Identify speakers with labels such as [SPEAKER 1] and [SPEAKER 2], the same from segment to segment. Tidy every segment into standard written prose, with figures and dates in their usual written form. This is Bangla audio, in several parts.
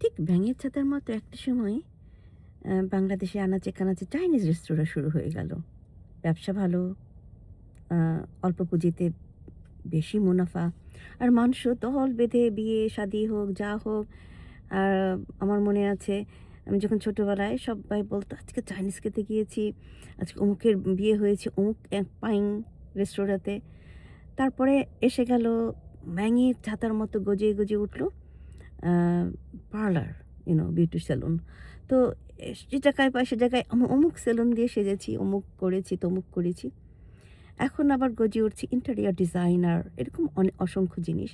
[SPEAKER 1] ঠিক ব্যাঙের ছাতার মতো একটা সময় বাংলাদেশে আনাচে-কানাচে চাইনিজ রেস্তোরাঁ শুরু হয়ে গেল। ব্যবসা ভালো, আ অল্প পুঁজিতে বেশি মুনাফা। আর মানুষও দল বেঁধে বিয়ে-শাদী হোক, যা হোক, আর আমার মনে আছে আমি যখন ছোটবেলায় সবাই বলত, "আজকে চাইনিজ খেতে গিয়েছি, আজকে অমুকের বিয়ে হয়েছে অমুক এক পাইং রেস্তোরাঁতে।" তারপরে এসে গেল ব্যাঙের ছাতার মতো গজিয়ে, গজিয়ে উঠল আ পার্লার, বিউটি সেলুন। তো যে জায়গায় পাই সে জায়গায় অমুক সেলুন দিয়ে সেজেছি, অমুক করেছি, তমুক করেছি। এখন আবার গজিয়ে উঠছে ইন্টেরিয়র ডিজাইনার, এরকম অসংখ্য জিনিস।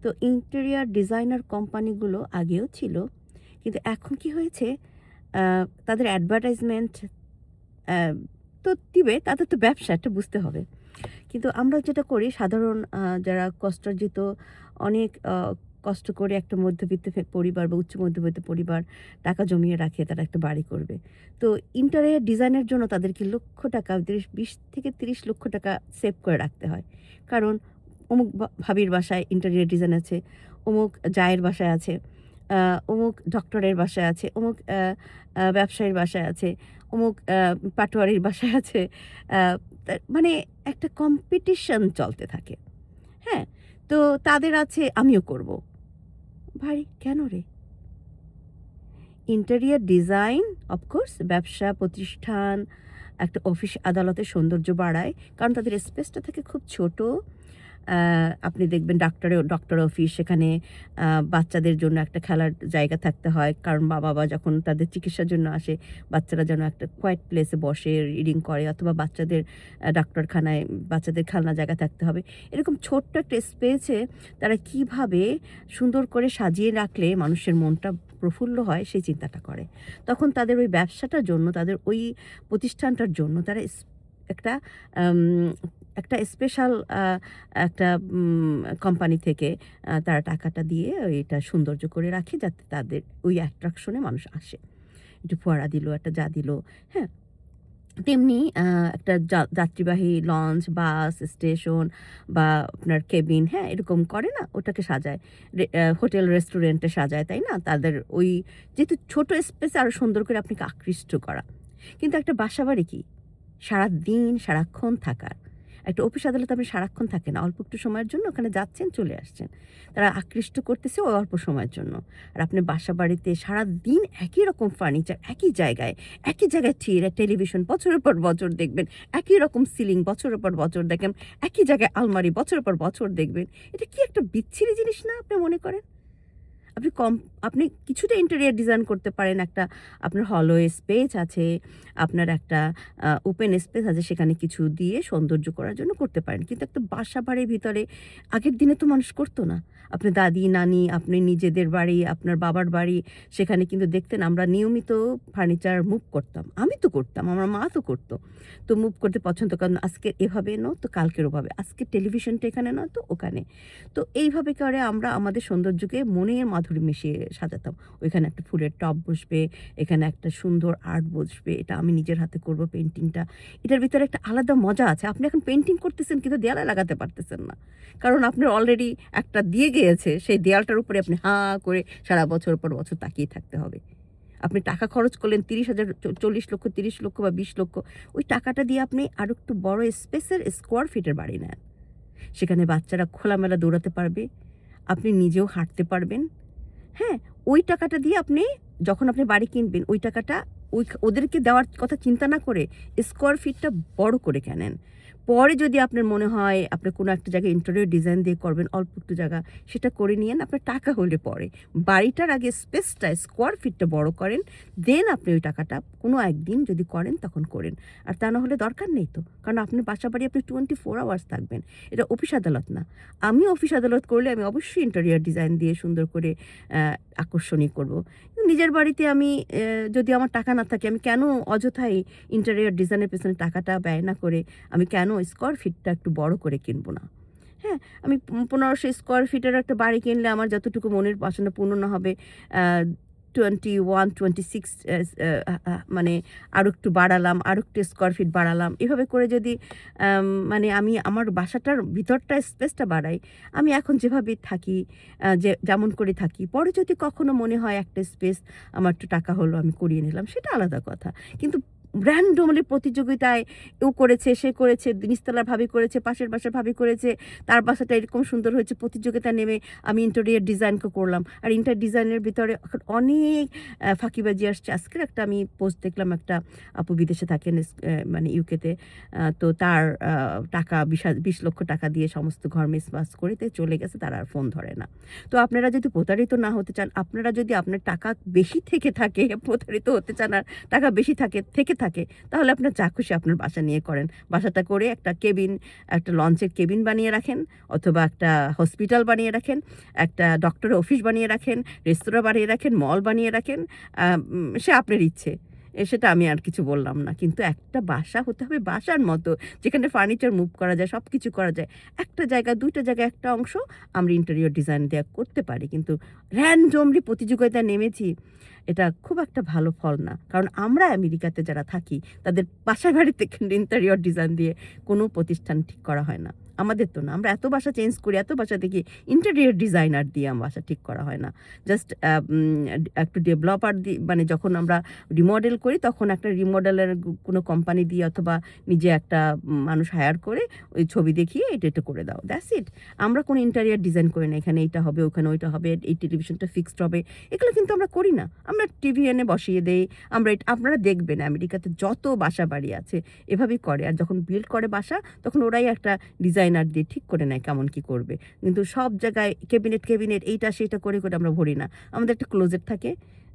[SPEAKER 1] তো ইন্টেরিয়র ডিজাইনার কোম্পানিগুলো আগেও ছিল। কিন্তু এখন কি হয়েছে, আ তাদের অ্যাডভার্টাইজমেন্ট অ্যা তো দিবে, তাদের তো ব্যবসা, এটা বুঝতে হবে। কিন্তু আমরা যেটা করি সাধারণ যারা কষ্টার্জিত, অনেক কষ্ট করে একটা মধ্যবিত্ত পরিবার বা উচ্চ মধ্যবিত্ত পরিবার টাকা জমিয়ে রাখে তারা একটা বাড়ি করবে। তো ইন্টেরিয়র ডিজাইনের জন্য তাদেরকে লক্ষ টাকা ২০ থেকে ৩০ লক্ষ টাকা সেভ করে রাখতে হয়। কারণ অমুক ভাবির বাসায় ইন্টেরিয়র ডিজাইন আছে, অমুক জায়ের বাসায় আছে, আ অমুক ডক্টরের বাসায় আছে, অমুক ব্যবসায়ীর বাসায় আছে, অমুক পাটোয়ারির বাসায় আছে। আ মানে একটা কম্পিটিশন চলতে থাকে। হ্যাঁ? তো তাদের আছে আমিও করব। ভাই কেন রে? ইন্টেরিয়র ডিজাইন অফকোর্স ব্যবসা প্রতিষ্ঠান, একটা অফিস আদালতের সৌন্দর্য বাড়ায়। কারণ তাদের স্পেসটা থাকে খুব ছোট। আ আপনি দেখবেন ডক্টর অফিস, সেখানে বাচ্চাদের জন্য একটা খেলার জায়গা থাকতে হয়। কারণ মা-বাবা যখন তাদের চিকিৎসার জন্য আসে, বাচ্চারা যেন একটা কোয়েট প্লেসে বসে রিডিং করে, অথবা বাচ্চাদের ডাক্তারখানায় বাচ্চাদের খেলনা জায়গা থাকতে হবে। এরকম ছোট্ট একটা স্পেসে তারা কিভাবে সুন্দর করে সাজিয়ে রাখলে মানুষের মনটা প্রফুল্ল হয় সেই চিন্তাটা করে। তখন তাদের ওই ব্যবসাটার জন্য, তাদের ওই প্রতিষ্ঠানটার জন্য তারা একটা আম একটা স্পেশাল একটা কোম্পানি থেকে তারা টাকাটা দিয়ে এটা সৌন্দর্য করে রাখে যাতে তাদের ওই অ্যাট্রাকশন এ মানুষ আসে। একটু ফোয়ারা দিল, একটা যা দিল, হ্যাঁ? তেমনি একটা যাত্রীবাহী লঞ্চ, বাস, স্টেশন বা আপনার কেবিন, হ্যাঁ? এরকম করে না? ওটাকে সাজায়। হোটেল, রেস্টুরেন্টে সাজায়, তাই না? তাদের ওই যেহেতু ছোট স্পেসে আরো সুন্দর করে আপনাকে আকৃষ্ট করা। কিন্তু একটা বাসাবাড়ি কি? সারাদিন সারাক্ষণ থাকার। একটা অফিস আদালতে আপনি সারাক্ষণ থাকেন না। অল্প একটু সময়ের জন্য ওখানে যাচ্ছেন, চলে আসছেন। তারা আকৃষ্ট করতেছে ওই অল্প সময়ের জন্য। আর আপনি বাসাবাড়িতে সারাদিন একই রকম ফার্নিচার, একই জায়গায় টেলিভিশন বছরের পর বছর দেখবেন। একই রকম সিলিং বছরের পর বছর দেখেন। একই জায়গায় আলমারি বছরের পর বছর দেখবেন। এটা কি একটা বিচ্ছিরি জিনিস না আপনি মনে করেন? আপনি আপনি কিছুটা ইন্টেরিয়র ডিজাইন করতে পারেন। একটা আপনার হলওয়ে স্পেস আছে, আপনার একটা ওপেন স্পেস আছে, সেখানে কিছু দিয়ে সৌন্দর্য করার জন্য করতে পারেন। কিন্তু একটা বাসা বাড়ির ভিতরে আগের দিনে তো মানুষ করত না। আপনার দাদি, নানি, আপনি নিজেদের বাড়ি, আপনার বাবার বাড়ি, সেখানে কিন্তু দেখতেন আমরা নিয়মিত ফার্নিচার মুভ করতাম। আমি তো করতাম, আমার মা তো করত। তো মুভ করতে পছন্দ করেন। আজকে এভাবে নয় তো কালকের ওভাবে। আজকে টেলিভিশনটা এখানে নয় তো ওখানে। তো এইভাবে করে আমরা আমাদের সৌন্দর্যকে মনের মাধুরী মিশিয়ে সাজাতাম। ওইখানে একটা ফুলের টব বসবে, এখানে একটা সুন্দর আর্ট বসবে। এটা আমি নিজের হাতে করব পেইন্টিংটা। এটার ভিতরে একটা আলাদা মজা আছে। আপনি এখন পেইন্টিং করতেছেন কিন্তু দেয়ালে লাগাতে পারতেছেন না। কারণ আপনার অলরেডি একটা দিয়ে গিয়েছে। সেই দেয়ালটার উপরে আপনি হা করে সারা বছর পর বছর তাকিয়ে থাকতে হবে। আপনি টাকা খরচ করলেন ৩০,০০০, ৪০,০০,০০০, ৩০,০০,০০০ বা ২০,০০,০০০। ওই টাকাটা দিয়ে আপনি আরো একটু বড় স্পেসের স্কোয়ার ফিটের বাড়ি নেন। সেখানে বাচ্চারা খোলামেলা দৌড়াতে পারবে। আপনি নিজেও হাঁটতে পারবেন। হ্যাঁ? ওই টাকাটা দিয়ে আপনি যখন আপনি বাড়ি কিনবেন, ওই টাকাটা ওদেরকে দেওয়ার কথা চিন্তা না করে স্কোয়ার ফিটটা বড় করে কেনেন। পরে যদি আপনার মনে হয় আপনার কোনো একটা জায়গায় ইন্টেরিয়র ডিজাইন দিয়ে করবেন, অল্প একটু জায়গা, সেটা করে নিয়েন। আপনার টাকা হলে পরে। বাড়িটার আগে স্পেসটা, স্কোয়ার ফিটটা বড় করেন। দেন আপনি ওই টাকাটা কোনো একদিন যদি করেন তখন করেন। আর তা না হলে দরকার নেই তো। কারণ আপনার বাসাবাড়ি আপনি 24 আওয়ার্স থাকবেন। এটা অফিস আদালত না। আমি অফিস আদালত করলে আমি অবশ্যই ইন্টেরিয়র ডিজাইন দিয়ে সুন্দর করে অ্যা আকর্ষণীয় করব। নিজের বাড়িতে আমি যদি আমার টাকা না থাকে, আমি কেন অযথাই ইন্টেরিয়র ডিজাইনের পেছনে টাকাটা ব্যয় না করে আমি কেন স্কোয়ার ফিটটা একটু বড় করে কিনব না? হ্যাঁ? আমি ১৫০০ স্কোয়ার ফিটের একটা বাড়ি কিনলে আমার যতটুকু মনের বাসনা পূর্ণ না হবে, অ্যা 21-26 মানে আরো একটু বাড়ালাম, আরো একটু স্কয়ার ফিট বাড়ালাম। এভাবে করে যদি মানে আমি আমার বাসাটার ভিতরটা স্পেসটা বাড়াই, আমি এখন যেভাবে থাকি যেমন করে থাকি, পরে যদি কখনো মনে হয় একটা স্পেস আমার একটু টাকা হলো আমি করিয়ে নিলাম, সেটা আলাদা কথা। কিন্তু randomly প্রতিযোগিতায় ও করেছে, সে করেছে, নিচতলার ভাবি করেছে, পাশের বাসার ভাবি করেছে, তার বাসাটা এরকম সুন্দর হয়েছে, প্রতিযোগিতায় নেমে আমি ইন্টেরিয়র ডিজাইনকে করলাম। আর ডিজাইনের ভিতরে এখন অনেক ফাঁকিবাজি আসছে। আজকের একটা আমি পোস্ট দেখলাম, একটা আপু বিদেশে থাকেন, মানে ইউকেতে। তো তার টাকা ২০ লক্ষ টাকা দিয়ে সমস্ত ঘর মেসবাস করে চলে গেছে, তার আর ফোন ধরে না। তো আপনারা যদি প্রতারিত না হতে চান, আপনারা যদি আপনার টাকা বেশি থেকে থাকে, প্রতারিত হতে চান আর টাকা বেশি থেকে থাকে, তাহলে আপনার যা খুশি আপনার বাসা নিয়ে করেন। বাসাটা করে একটা কেবিন, একটা লঞ্চের কেবিন বানিয়ে রাখেন, অথবা একটা হসপিটাল বানিয়ে রাখেন, একটা ডক্টরের অফিস বানিয়ে রাখেন, রেস্তোরাঁ বানিয়ে রাখেন, মল বানিয়ে রাখেন। সে আপনার ইচ্ছে। সেটা আমি আর কিছু বললাম না। কিন্তু একটা বাসা হতে হবে বাসার মতো, যেখানে ফার্নিচার মুভ করা যায়, সবকিছু করা যায়। একটা জায়গা, ২ টা জায়গায় একটা অংশ আমরা ইন্টেরিয়র ডিজাইন দেয়া করতে পারি। কিন্তু randomly প্রতিযোগিতায় নেমেছি, এটা খুব একটা ভালো ফল না। কারণ আমরা আমেরিকাতে যারা থাকি, তাদের বাসা বাড়িতে কিন্তু ইন্টেরিয়র ডিজাইন দিয়ে কোনো প্রতিষ্ঠান ঠিক করা হয় না। আমাদের তো না। আমরা এত বাসা চেঞ্জ করি, এত বাসা দেখি ইন্টেরিয়র ডিজাইনার দিয়ে বাসা ঠিক করা হয় না। জাস্ট একটু ডেভেলপার মানে যখন আমরা রিমডেল করি, তখন একটা রিমডেলের কোনো কোম্পানি দিয়ে অথবা নিজে একটা মানুষ হায়ার করে ওই ছবি দেখিয়ে এটা করে দাও, দ্যাটস ইট। আমরা কোনো ইন্টেরিয়র ডিজাইন করি না। এখানে এইটা হবে, ওখানে ওইটা হবে, এই টেলিভিশনটা ফিক্সড হবে, এগুলো কিন্তু আমরা করি না। আমরা টিভি এনে বসিয়ে দেই। আপনারা দেখবেন আমেরিকাতে যত বাসা বাড়ি আছে এভাবেই করে। আর যখন বিল্ড করে বাসা, তখন ওরাই একটা ডিজাইনার দিয়ে ঠিক করে নেয় কেমন কি করবে। কিন্তু সব জায়গায় ক্যাবিনেট এইটা সেটা করে আমরা ভরি না। আমাদের একটা ক্লোজেট থাকে,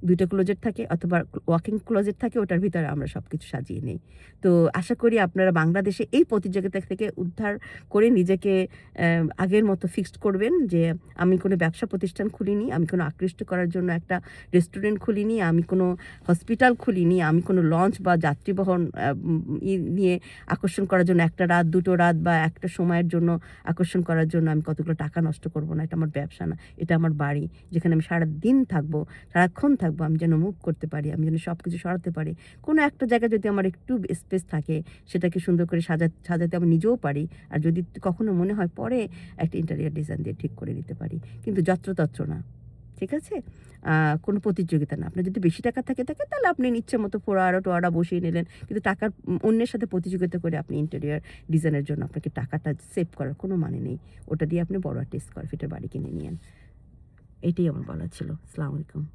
[SPEAKER 1] ২ টা ক্লোজেট থাকে, অথবা ওয়াকিং ক্লোজেট থাকে, ওটার ভিতরে আমরা সবকিছু সাজিয়ে নেই। তো আশা করি আপনারা বাংলাদেশে এই প্রতিযোগিতা থেকে উদ্ধার করে নিজেকে আগের মতো ফিক্সড করবেন যে আমি কোনো ব্যবসা প্রতিষ্ঠান খুলিনি, আমি কোনো আকৃষ্ট করার জন্য একটা রেস্টুরেন্ট খুলিনি, আমি কোনো হসপিটাল খুলিনি, আমি কোনো লঞ্চ বা যাত্রীবহন নিয়ে আকর্ষণ করার জন্য একটা রাত, ২ টো রাত বা একটা সময়ের জন্য আকর্ষণ করার জন্য আমি কতগুলো টাকা নষ্ট করব না। এটা আমার ব্যবসা না, এটা আমার বাড়ি, যেখানে আমি সারাদিন থাকবো, সারাক্ষণ থাকবো। আমি যেন মুভ করতে পারি, আমি যেন সব কিছু সরাতে পারি। কোনো একটা জায়গায় যদি আমার একটু স্পেস থাকে, সেটাকে সুন্দর করে সাজাতে আমি নিজেও পারি। আর যদি কখনো মনে হয় পরে একটা ইন্টেরিয়র ডিজাইন দিয়ে ঠিক করে নিতে পারি। কিন্তু যত্রতত্র না। ঠিক আছে? কোনো প্রতিযোগিতা না। আপনার যদি বেশি টাকা থাকে তাহলে আপনি ইচ্ছে মতো ফোয়ারা-টোয়ারা বসিয়ে নিলেন। কিন্তু টাকার অন্যের সাথে প্রতিযোগিতা করে আপনি ইন্টেরিয়র ডিজাইনের জন্য আপনাকে টাকাটা সেভ করার কোনো মানে নেই। ওটা দিয়ে আপনি বড় একটা স্কয়ার ফিটের বাড়ি কিনে নিয়েন। এটাই আমার বলার ছিল। আসসালামু আলাইকুম।